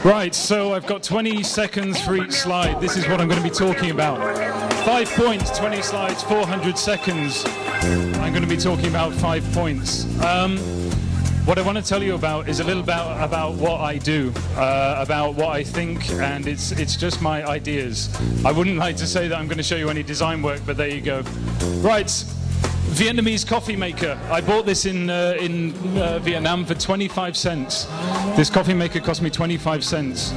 Right, so I've got 20 seconds for each slide. This is what I'm going to be talking about. 5 points, 20 slides, 400 seconds. I'm going to be talking about 5 points. What I want to tell you about is a little about what I do, about what I think, and it's just my ideas. I wouldn't like to say that I'm going to show you any design work, but there you go. Right. Vietnamese coffee maker. I bought this in Vietnam for 25 cents. This coffee maker cost me 25 cents.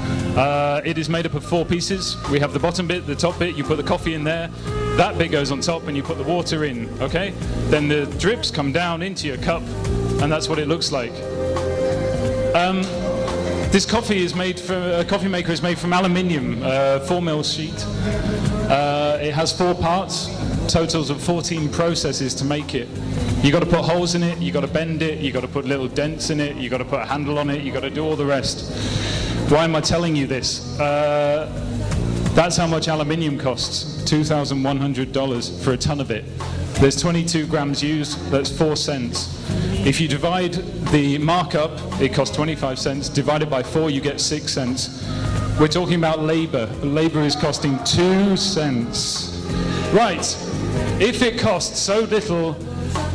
It is made up of 4 pieces. We have the bottom bit, the top bit, you put the coffee in there, that bit goes on top and you put the water in, okay? Then the drips come down into your cup and that's what it looks like. This coffee is made from, a coffee maker is made from aluminium, 4mm sheet. It has 4 parts. Totals of 14 processes to make it. You got to put holes in it, you got to bend it, you got to put little dents in it, you got to put a handle on it, you got to do all the rest. Why am I telling you this? That's how much aluminium costs, $2,100 for a ton of it. There's 22 grams used, that's 4 cents. If you divide the markup, it costs 25 cents, divided by 4 you get 6 cents. We're talking about labor. Labor is costing 2 cents. Right. If it costs so little,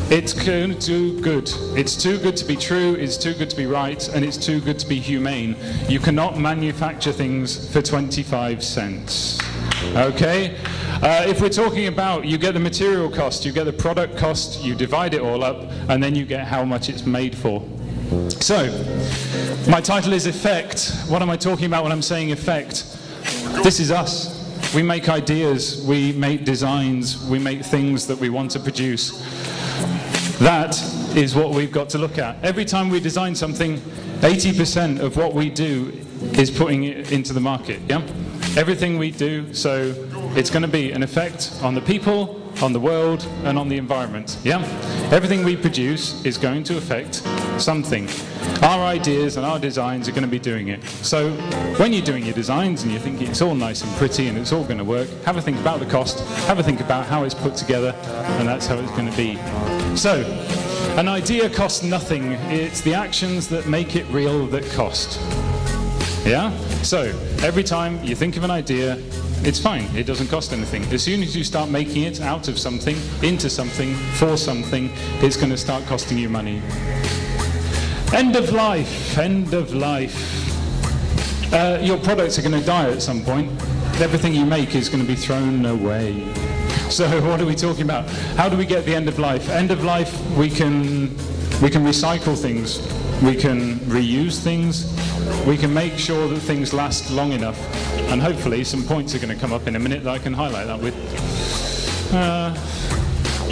it's too good. It's too good to be true, it's too good to be right, and it's too good to be humane. You cannot manufacture things for 25 cents. Okay? If we're talking about, you get the material cost, you get the product cost, you divide it all up, and then you get how much it's made for. So, my title is Effect. What am I talking about when I'm saying effect? This is us. We make ideas, we make designs, we make things that we want to produce. That is what we've got to look at. Every time we design something, 80% of what we do is putting it into the market, yeah? Everything we do, so it's going to be an effect on the people, on the world, and on the environment, yeah? Everything we produce is going to affect something. Our ideas and our designs are going to be doing it. So when you're doing your designs and you think it's all nice and pretty and it's all going to work, have a think about the cost, have a think about how it's put together, and that's how it's going to be. So, an idea costs nothing. It's the actions that make it real that cost. Yeah? So, every time you think of an idea, it's fine, it doesn't cost anything. As soon as you start making it out of something, into something, for something, it's going to start costing you money. End of life, end of life. Your products are going to die at some point. Everything you make is going to be thrown away. So what are we talking about? How do we get the end of life? End of life, we can recycle things. We can reuse things. We can make sure that things last long enough. And hopefully some points are going to come up in a minute that I can highlight that with.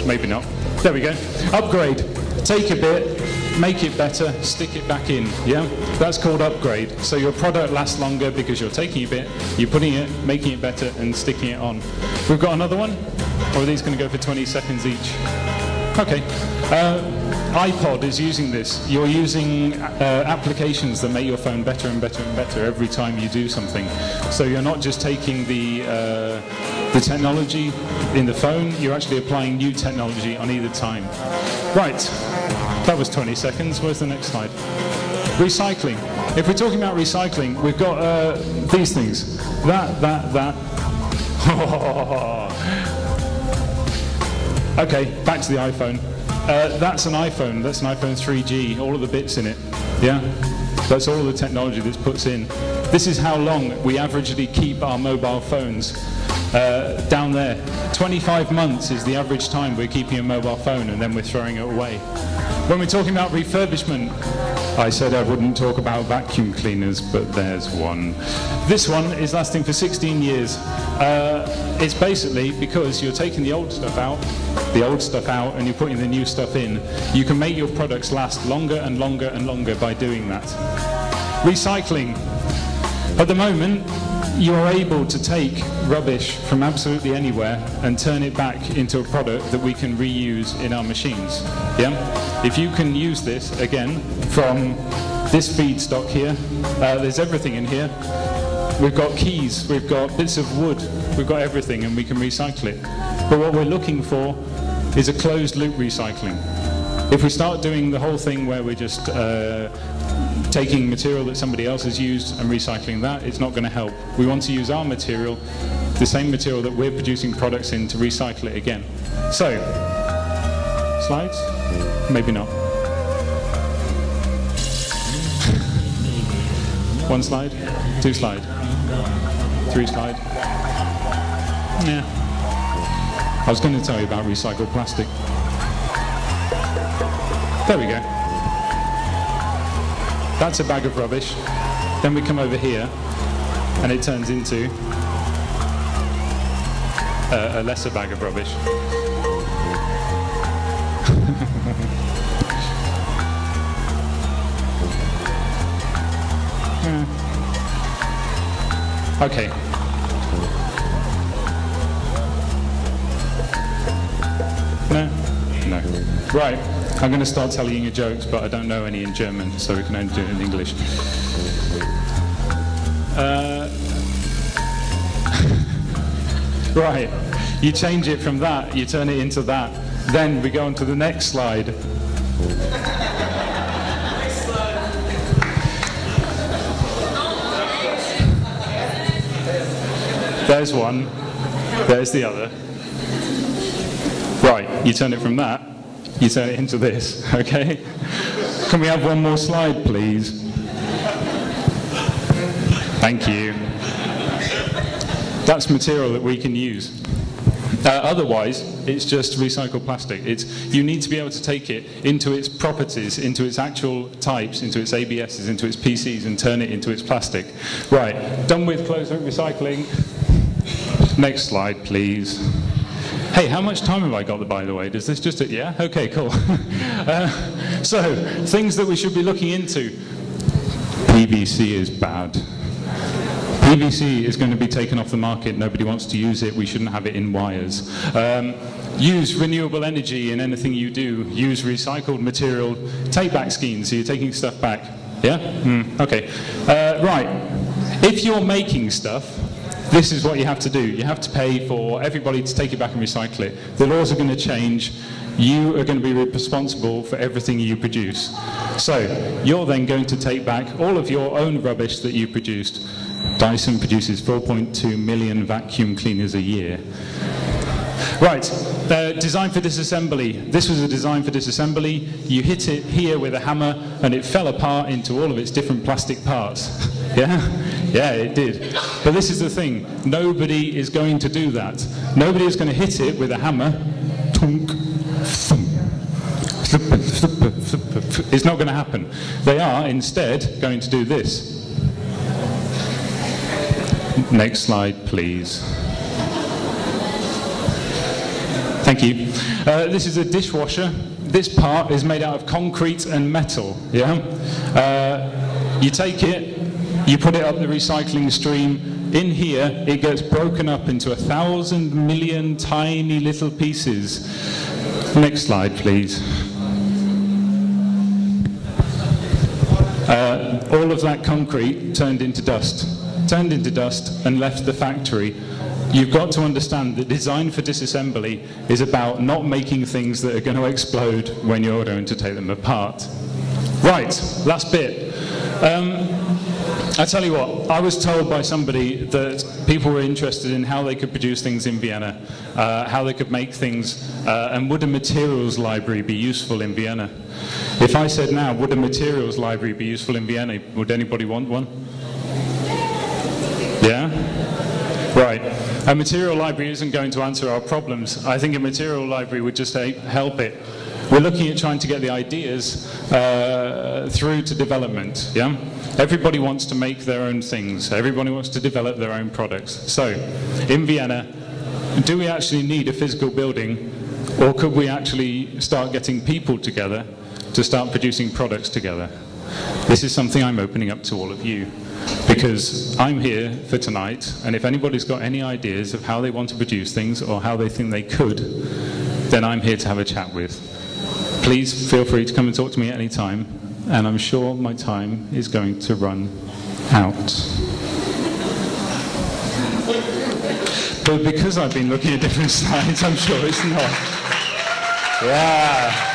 Maybe not. There we go. Upgrade. Take a bit, make it better, stick it back in, yeah? That's called upgrade. So your product lasts longer because you're taking a bit, you're putting it, making it better, and sticking it on. We've got another one? Or are these going to go for 20 seconds each? Okay. iPod is using this. You're using applications that make your phone better and better and better every time you do something. So you're not just taking the technology in the phone, you're actually applying new technology on either time. Right, that was 20 seconds. Where's the next slide? Recycling. If we're talking about recycling, we've got these things. That. Okay, back to the iPhone. That's an iPhone 3G, all of the bits in it, yeah? That's all the technology that's puts in. This is how long we averagely keep our mobile phones. Down there, 25 months is the average time we're keeping a mobile phone and then we're throwing it away. When we're talking about refurbishment, I said I wouldn't talk about vacuum cleaners, but there's one. This one is lasting for 16 years. It's basically because you're taking the old stuff out, and you're putting the new stuff in. You can make your products last longer and longer and longer by doing that. Recycling. At the moment, you're able to take rubbish from absolutely anywhere and turn it back into a product that we can reuse in our machines. Yeah? If you can use this, again, from this feedstock here, there's everything in here. We've got keys, we've got bits of wood, we've got everything, and we can recycle it. But what we're looking for is a closed loop recycling. If we start doing the whole thing where we're just taking material that somebody else has used and recycling that, it's not going to help. We want to use our material, the same material that we're producing products in, to recycle it again. So, slides? Maybe not. One slide, two slide, three slide. Yeah. I was going to tell you about recycled plastic. There we go. That's a bag of rubbish. Then we come over here, and it turns into a lesser bag of rubbish. Okay. No? No. Right. I'm going to start telling you jokes, but I don't know any in German, so we can only do it in English. Right. You change it from that, you turn it into that. Then we go on to the next slide. There's one, there's the other. Right, you turn it from that, you turn it into this, okay? Can we have one more slide, please? Thank you. That's material that we can use. Otherwise, it's just recycled plastic. You need to be able to take it into its properties, into its actual types, into its ABSs, into its PCs, and turn it into its plastic. Right, done with closed-loop recycling. Next slide, please. Hey, how much time have I got, by the way? Does this just... Yeah? Okay, cool. So, things that we should be looking into. PVC is bad. PVC is going to be taken off the market. Nobody wants to use it. We shouldn't have it in wires. Use renewable energy in anything you do. Use recycled material. Take-back schemes, so you're taking stuff back. Yeah? Okay. Right. If you're making stuff, this is what you have to do. You have to pay for everybody to take it back and recycle it. The laws are going to change. You are going to be responsible for everything you produce. So, you're then going to take back all of your own rubbish that you produced. Dyson produces 4.2 million vacuum cleaners a year. Right, design for disassembly. This was a design for disassembly. You hit it here with a hammer and it fell apart into all of its different plastic parts. Yeah? Yeah, it did. But this is the thing. Nobody is going to do that. Nobody is going to hit it with a hammer. It's not going to happen. They are instead going to do this. Next slide, please. Thank you. This is a dishwasher. This part is made out of concrete and metal. Yeah. You take it, you put it up the recycling stream. In here, it gets broken up into 1,000 million tiny little pieces. Next slide, please. All of that concrete turned into dust and left the factory. You've got to understand that design for disassembly is about not making things that are going to explode when you're going to take them apart. Right, last bit. I tell you what, I was told by somebody that people were interested in how they could produce things in Vienna, how they could make things, and would a materials library be useful in Vienna? If I said now, would a materials library be useful in Vienna, would anybody want one? Yeah? Right. A material library isn't going to answer our problems. I think a material library would just help it. We're looking at trying to get the ideas through to development. Yeah? Everybody wants to make their own things. Everybody wants to develop their own products. So, in Vienna, do we actually need a physical building, or could we actually start getting people together to start producing products together? This is something I'm opening up to all of you, because I'm here for tonight, and if anybody's got any ideas of how they want to produce things or how they think they could, then I'm here to have a chat with. Please feel free to come and talk to me at any time, and I'm sure my time is going to run out. But because I've been looking at different slides, I'm sure it's not. Yeah.